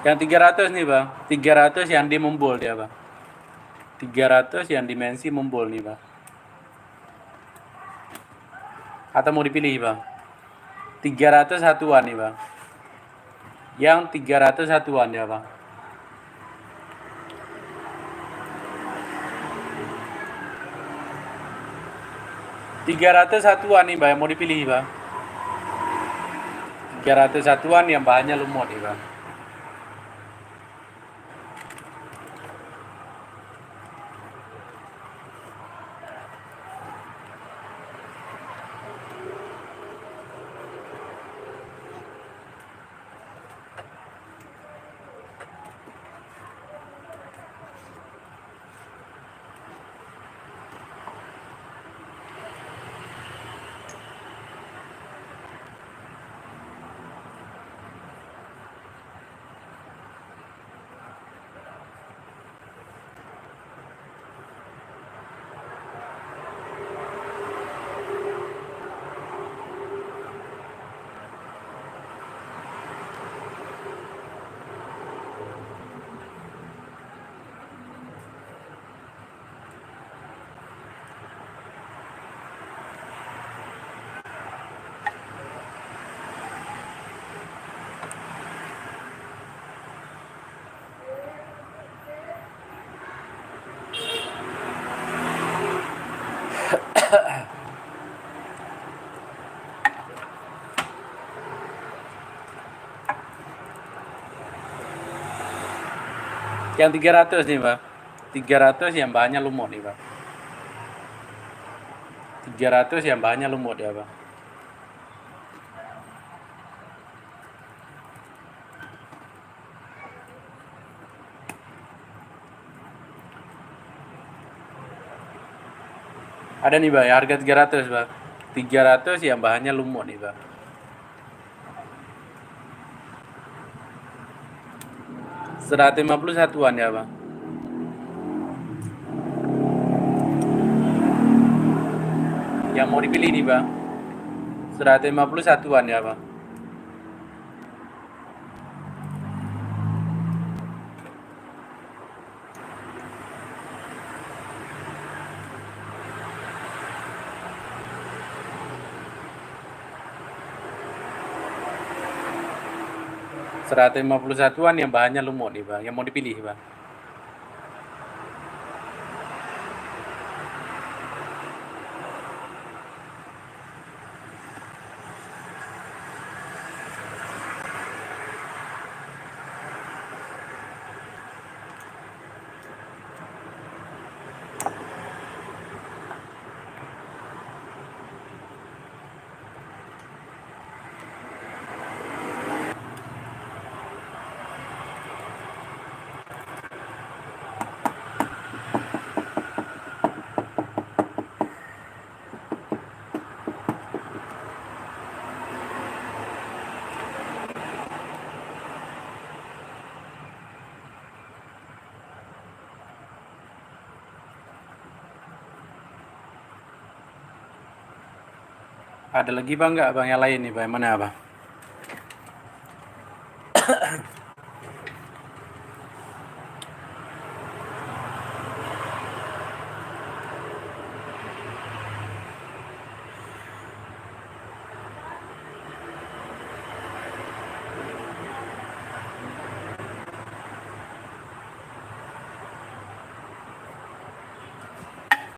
Yang 300 nih bang, 300 yang di membol dia bang, 300 yang dimensi membol nih bang. Atau mau dipilih bang, 300 satuan nih bang, yang 300 satuan ya bang. Tiga ratus satuan nih bang, mau dipilih bang. 300 satuan yang bahannya lumut nih bang. Yang 300 nih bang, 300 yang bahannya lumut nih bang, 300 yang bahannya lumut ya bang. Ada nih bang, harga 300 bang, 300 yang bahannya lumut nih bang. 150 satuan ya bang. Yang mau dipilih nih bang, 150 satuan ya bang. Seratus 150 satuan yang bahannya lumut nih bang, yang mau dipilih bang. Ada lagi bang nggak bang yang lain nih bang, mana bang?